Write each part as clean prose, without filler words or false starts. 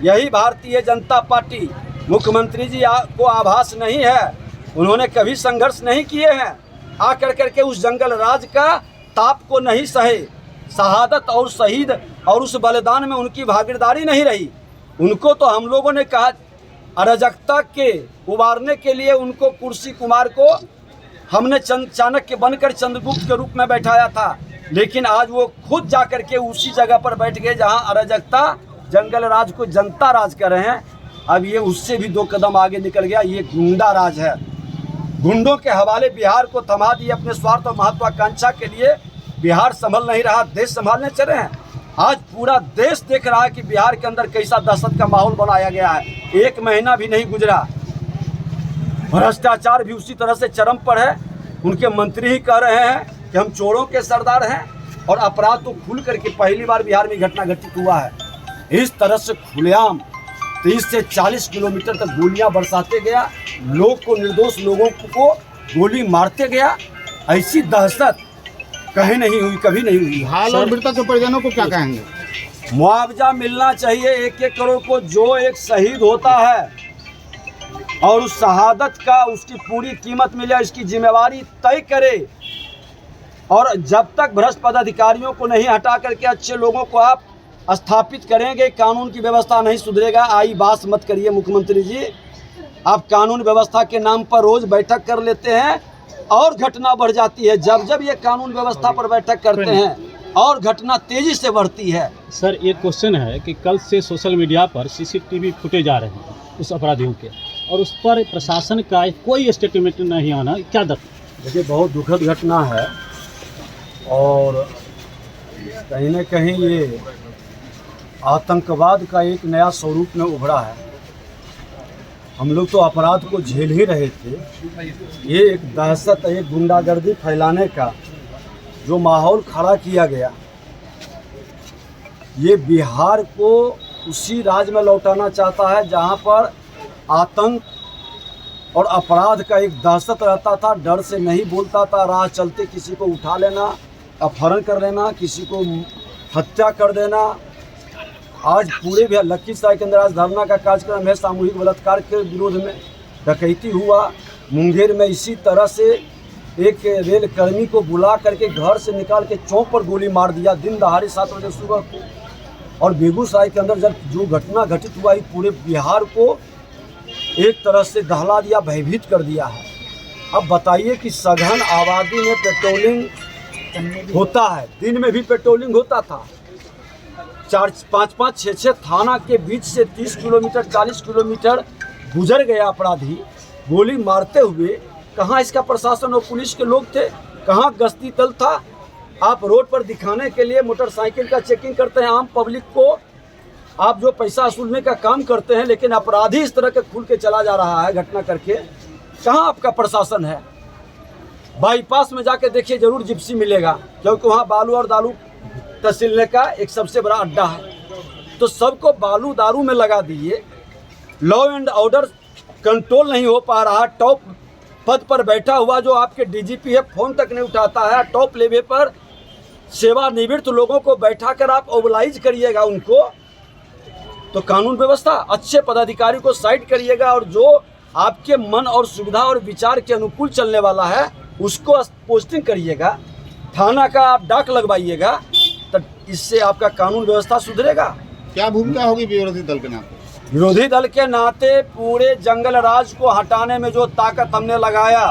यही भारतीय जनता पार्टी। मुख्यमंत्री जी को आभास नहीं है, उन्होंने कभी संघर्ष नहीं किए हैं, आकर करके उस जंगल राज का ताप को नहीं सहे, शहादत और शहीद और उस बलिदान में उनकी भागीदारी नहीं रही। उनको तो हम लोगों ने कहा अराजकता के उबारने के लिए उनको कुर्सी कुमार को हमने चाणक्य बनकर चंद्रगुप्त के रूप में बैठाया था, लेकिन आज वो खुद जाकर के उसी जगह पर बैठ गए जहां अराजकता जंगल राज को जनता राज कर रहे हैं। अब ये उससे भी 2 कदम आगे निकल गया, ये गुंडा राज है। गुंडों के हवाले बिहार को थमा दिए अपने स्वार्थ और महत्वाकांक्षा के लिए। बिहार संभल नहीं रहा, देश संभालने चले हैं। आज पूरा देश देख रहा है कि बिहार के अंदर कैसा दहशत का माहौल बनाया गया है। 1 महीना भी नहीं गुजरा, भ्रष्टाचार भी उसी तरह से चरम पर है। उनके मंत्री ही कह रहे हैं कि हम चोरों के सरदार हैं, और अपराध तो खुल करके पहली बार बिहार में घटना घटित हुआ है। इस तरह से खुलेआम 30 से 40 किलोमीटर तक गोलियां बरसाते गया, लोग को, निर्दोष लोगों को गोली मारते गया। ऐसी दहशत कहीं नहीं हुई, कभी नहीं हुई। हाल और मृतक के परिजनों को क्या कहेंगे? मुआवजा मिलना चाहिए 1-1 करोड़ को। जो एक शहीद होता है और उस शहादत का उसकी पूरी कीमत मिले, इसकी जिम्मेवारी तय करे। और जब तक भ्रष्ट पदाधिकारियों को नहीं हटा करके अच्छे लोगों को आप स्थापित करेंगे, कानून की व्यवस्था नहीं सुधरेगा। आई बात मत करिए मुख्यमंत्री जी, आप कानून व्यवस्था के नाम पर रोज बैठक कर लेते हैं और घटना बढ़ जाती है। जब जब ये कानून व्यवस्था पर बैठक करते हैं और घटना तेजी से बढ़ती है। सर, एक क्वेश्चन है कि कल से सोशल मीडिया पर CCTV फुटेज आ रहे हैं उस अपराधियों के, और उस पर प्रशासन का कोई स्टेटमेंट नहीं आना, क्या देखिए बहुत दुखद घटना है, और कहीं न कहीं ये आतंकवाद का एक नया स्वरूप में उभरा है। हम लोग तो अपराध को झेल ही रहे थे, ये एक दहशत, एक गुंडागर्दी फैलाने का जो माहौल खड़ा किया गया, ये बिहार को उसी राज्य में लौटाना चाहता है जहां पर आतंक और अपराध का एक दहशत रहता था। डर से नहीं बोलता था, राह चलते किसी को उठा लेना, अपहरण कर लेना, किसी को हत्या कर देना। आज पूरे भी लखीसराय के अंदर आज धरना का कार्यक्रम है सामूहिक बलात्कार के विरोध में। डकैती हुआ मुंगेर में, इसी तरह से एक रेल कर्मी को बुला करके घर से निकाल के चौक पर गोली मार दिया दिन दहाड़े 7 बजे सुबह को। और बेगूसराय के अंदर जब जो घटना घटित हुआ, पूरे बिहार को एक तरह से दहला दिया, भयभीत कर दिया है। अब बताइए कि सघन आबादी में पेट्रोलिंग होता है, दिन में भी पेट्रोलिंग होता था। 4-5, 6 थाना के बीच से 30 किलोमीटर 40 किलोमीटर गुजर गया अपराधी गोली मारते हुए। कहाँ इसका प्रशासन और पुलिस के लोग थे, कहाँ गश्ती दल था? आप रोड पर दिखाने के लिए मोटरसाइकिल का चेकिंग करते हैं, आम पब्लिक को आप जो पैसा वसूलने का काम करते हैं, लेकिन अपराधी इस तरह के खुल के चला जा रहा है घटना करके। कहाँ आपका प्रशासन है? बाईपास में जाके देखिए, जरूर जिप्सी मिलेगा, क्योंकि वहाँ बालू और दारू तहसीलने का एक सबसे बड़ा अड्डा है। तो सबको बालू दारू में लगा दिए, लॉ एंड ऑर्डर कंट्रोल नहीं हो पा रहा। टॉप पद पर बैठा हुआ जो आपके DGP है, फोन तक नहीं उठाता है। टॉप लेवल पर सेवानिवृत्त लोगों को बैठाकर आप ओबलाइज करिएगा उनको, तो कानून व्यवस्था अच्छे पदाधिकारी को साइड करिएगा, और जो आपके मन और सुविधा और विचार के अनुकूल चलने वाला है उसको पोस्टिंग करिएगा। थाना का आप डाक लगवाइएगा, तो इससे आपका कानून व्यवस्था सुधरेगा। क्या भूमिका होगी विरोधी दल के नाते? विरोधी दल के नाते पूरे जंगल राज को हटाने में जो ताकत हमने लगाया,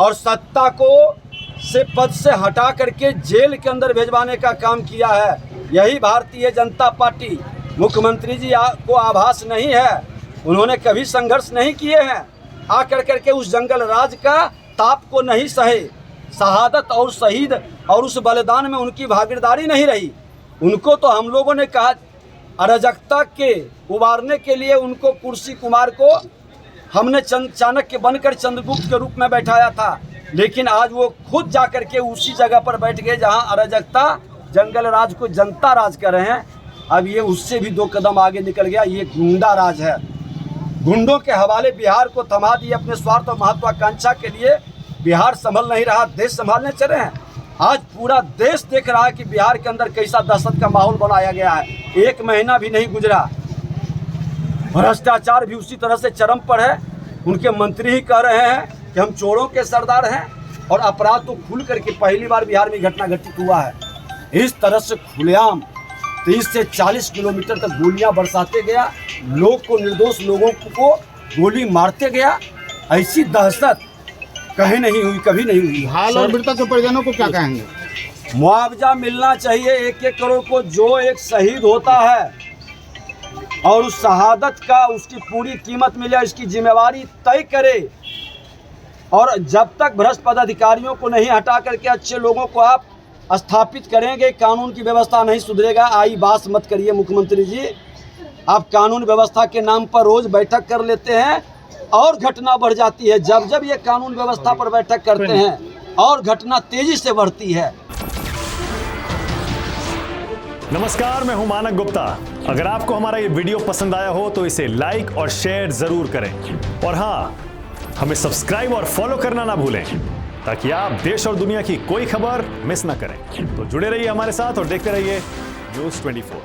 और सत्ता को से पद से हटा करके जेल के अंदर भेजवाने का काम किया है, यही भारतीय जनता पार्टी। मुख्यमंत्री जी को आभास नहीं है, उन्होंने कभी संघर्ष नहीं किए हैं, आकर करके उस जंगल राज का ताप को नहीं सहे, शहादत और शहीद और उस बलिदान में उनकी भागीदारी नहीं रही। उनको तो हम लोगों ने कहा अराजकता के उबारने के लिए उनको कुर्सी कुमार को हमने चाणक्य बनकर चंद्रगुप्त के रूप में बैठाया था, लेकिन आज वो खुद जाकर के उसी जगह पर बैठ गए जहां अराजकता जंगल राज को जनता राज कर रहे हैं। अब ये उससे भी 2 कदम आगे निकल गया, ये गुंडा राज है। गुंडों के हवाले बिहार को थमा दिए अपने स्वार्थ और महत्वाकांक्षा के लिए। बिहार संभल नहीं रहा, देश संभालने चले हैं। आज पूरा देश देख रहा है कि बिहार के अंदर कैसा दहशत का माहौल बनाया गया है। 1 महीना भी नहीं गुजरा, भ्रष्टाचार भी उसी तरह से चरम पर है। उनके मंत्री ही कह रहे हैं कि हम चोरों के सरदार हैं, और अपराध तो खुल करके पहली बार बिहार में घटना घटित हुआ है। इस तरह से खुलेआम 30 से 40 किलोमीटर तक गोलियां बरसाते गया, लोग को, निर्दोष लोगों को गोली मारते गया। ऐसी दहशत कहीं नहीं हुई, कभी नहीं हुई। हाल और मृतक के परिजनों को क्या कहेंगे? मुआवजा मिलना चाहिए 1-1 करोड़ को। जो एक शहीद होता है और उस शहादत का उसकी पूरी कीमत मिले, इसकी जिम्मेवारी तय करे। और जब तक भ्रष्ट पदाधिकारियों को नहीं हटा करके अच्छे लोगों को आप स्थापित करेंगे, कानून की व्यवस्था नहीं सुधरेगा। आई बात मत करिए मुख्यमंत्री जी, आप कानून व्यवस्था के नाम पर रोज बैठक कर लेते हैं और घटना बढ़ जाती है। जब जब ये कानून व्यवस्था पर बैठक करते हैं और घटना तेजी से बढ़ती है। नमस्कार, मैं हूं मानक गुप्ता। अगर आपको हमारा ये वीडियो पसंद आया हो तो इसे लाइक और शेयर जरूर करें, और हाँ, हमें सब्सक्राइब और फॉलो करना ना भूलें, ताकि आप देश और दुनिया की कोई खबर मिस ना करें। तो जुड़े रहिए हमारे साथ और देखते रहिए न्यूज़ 24।